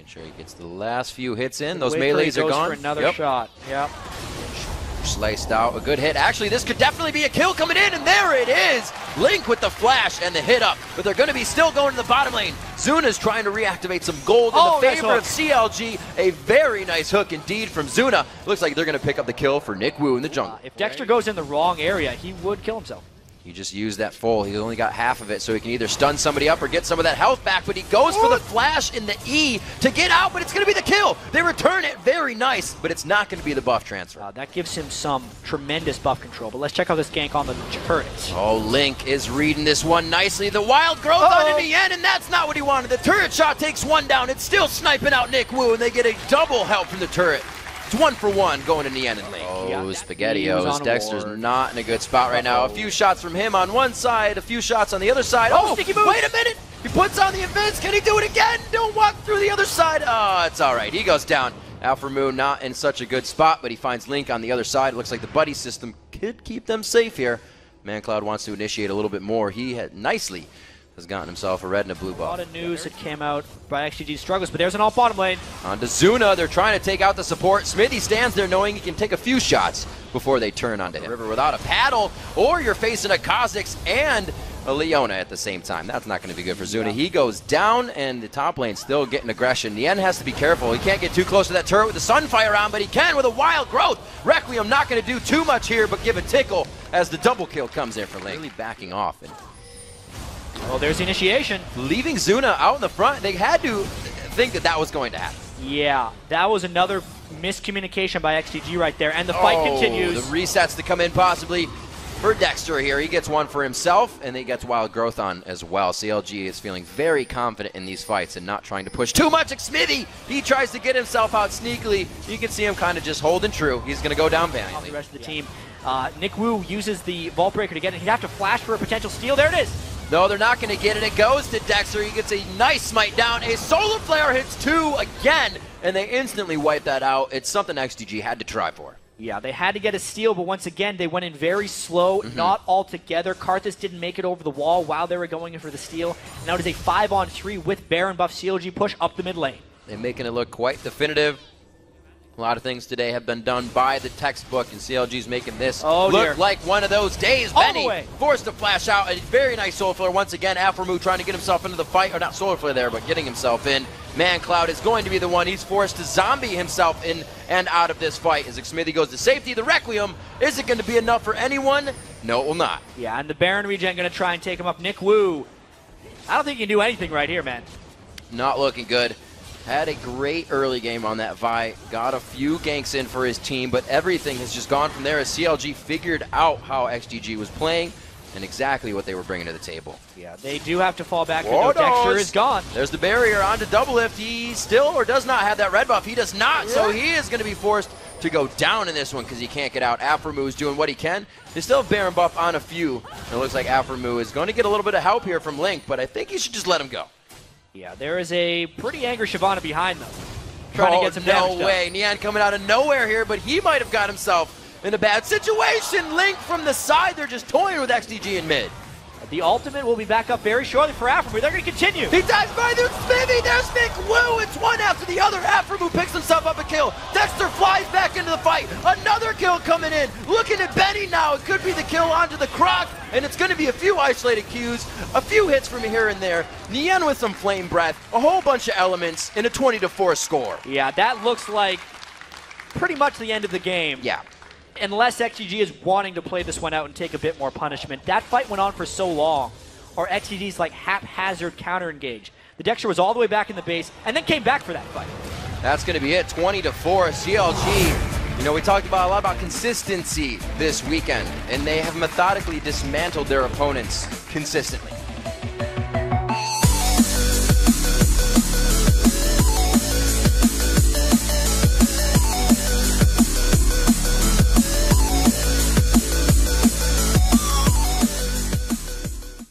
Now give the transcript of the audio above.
Sure, he gets the last few hits in. Those melees are gone. For another shot. Yep. Sliced out, a good hit. Actually, this could definitely be a kill coming in, and there it is. Link with the flash and the hit up, but they're going to be still going to the bottom lane. Zuna's trying to reactivate some gold in the favor of CLG. A very nice hook indeed from Zuna. Looks like they're going to pick up the kill for Nick Wu in the jungle. If Dexter goes in the wrong area, he would kill himself. He just used that full. He only got half of it, so he can either stun somebody up or get some of that health back, but he goes for the flash in the E to get out, but it's going to be the kill. They return it. Very nice, but it's not going to be the buff transfer. That gives him some tremendous buff control, but let's check out this gank on the turret. Oh, Link is reading this one nicely. The wild growth on in the end, and that's not what he wanted. The turret shot takes one down. It's still sniping out Nick Wu, and they get a double help from the turret. It's 1 for 1 going in the end. Oh, SpaghettiOs. Dexter's not in a good spot right now. A few shots from him on one side, a few shots on the other side. Oh, sticky move. Wait a minute. He puts on the invis. Can he do it again? Don't walk through the other side. Oh, it's all right. He goes down. Alpha Moon not in such a good spot, but he finds Link on the other side. Looks like the buddy system could keep them safe here. ManCloud wants to initiate a little bit more. He had nicely has gotten himself a red and a blue buff. A lot of news that came out by XDG's struggles, but there's an alt bottom lane. On to Zuna, they're trying to take out the support. Smithy stands there knowing he can take a few shots before they turn onto him. River without a paddle, or you're facing a Kha'Zix and a Leona at the same time. That's not going to be good for Zuna. Yeah. He goes down, and the top lane still getting aggression. The end has to be careful. He can't get too close to that turret with the Sunfire on, but he can with a wild growth. Requiem not going to do too much here, but give a tickle as the double kill comes in for Link. Really backing off. And well, there's the initiation. Leaving Zuna out in the front, they had to think that that was going to happen. Yeah, that was another miscommunication by XDG right there, and the fight continues. The resets to come in possibly for Dexter here. He gets one for himself, and he gets wild growth on as well. CLG is feeling very confident in these fights and not trying to push too much. Smithy, he tries to get himself out sneakily. You can see him kind of just holding true. He's going to go down valiantly. The rest of the team. Nick Wu uses the Vault Breaker to get it. He'd have to flash for a potential steal. There it is. No, they're not going to get it. It goes to Dexter. He gets a nice smite down. A Solar Flare hits 2 again, and they instantly wipe that out. It's something XDG had to try for. Yeah, they had to get a steal, but once again, they went in very slow, not all together. Karthus didn't make it over the wall while they were going in for the steal. Now it is a 5-on-3 with Baron buff CLG push up the mid lane. They're making it look quite definitive. A lot of things today have been done by the textbook, and CLG's making this look like one of those days. Benny forced to flash out. A very nice Solar Flare once again. Afromu trying to get himself into the fight, or not Solar Flare there, but getting himself in. ManCloud is going to be the one. He's forced to zombie himself in and out of this fight. As Smithy goes to safety, the Requiem, is it going to be enough for anyone? No, it will not. Yeah, and the Baron regen going to try and take him up. Nick Wu, I don't think he can do anything right here, man. Not looking good. Had a great early game on that Vi. Got a few ganks in for his team, but everything has just gone from there as CLG figured out how XDG was playing and exactly what they were bringing to the table. Yeah, they do have to fall back. Dexter is gone. There's the barrier onto double lift. He still or does not have that red buff. He does not, so he is going to be forced to go down in this one because he can't get out. Afromu is doing what he can. They still have Baron buff on a few. And it looks like Afromu is going to get a little bit of help here from Link, but I think you should just let him go. Yeah, there is a pretty angry Shyvana behind them, trying to get some damage. No way. Nian coming out of nowhere here, but he might have got himself in a bad situation. Link from the side. They're just toying with XDG in mid. The ultimate will be back up very shortly for Afromu. They're going to continue. He dives by their Smithy. There's Nick Wu. It's one after the other. Afromu picks himself up a kill. Dexter flies back into the fight. Another kill coming in. Looking at Benny now. It could be the kill onto the Croc. And it's going to be a few isolated Qs, a few hits from here and there. Nian with some flame breath, a whole bunch of elements, and a 20-4 score. Yeah, that looks like pretty much the end of the game. Yeah. Unless XDG is wanting to play this one out and take a bit more punishment. That fight went on for so long, or XDG's like haphazard counter engage. The Dexter was all the way back in the base and then came back for that fight. That's going to be it, 20-4. CLG, you know, we talked about a lot about consistency this weekend, and they have methodically dismantled their opponents consistently.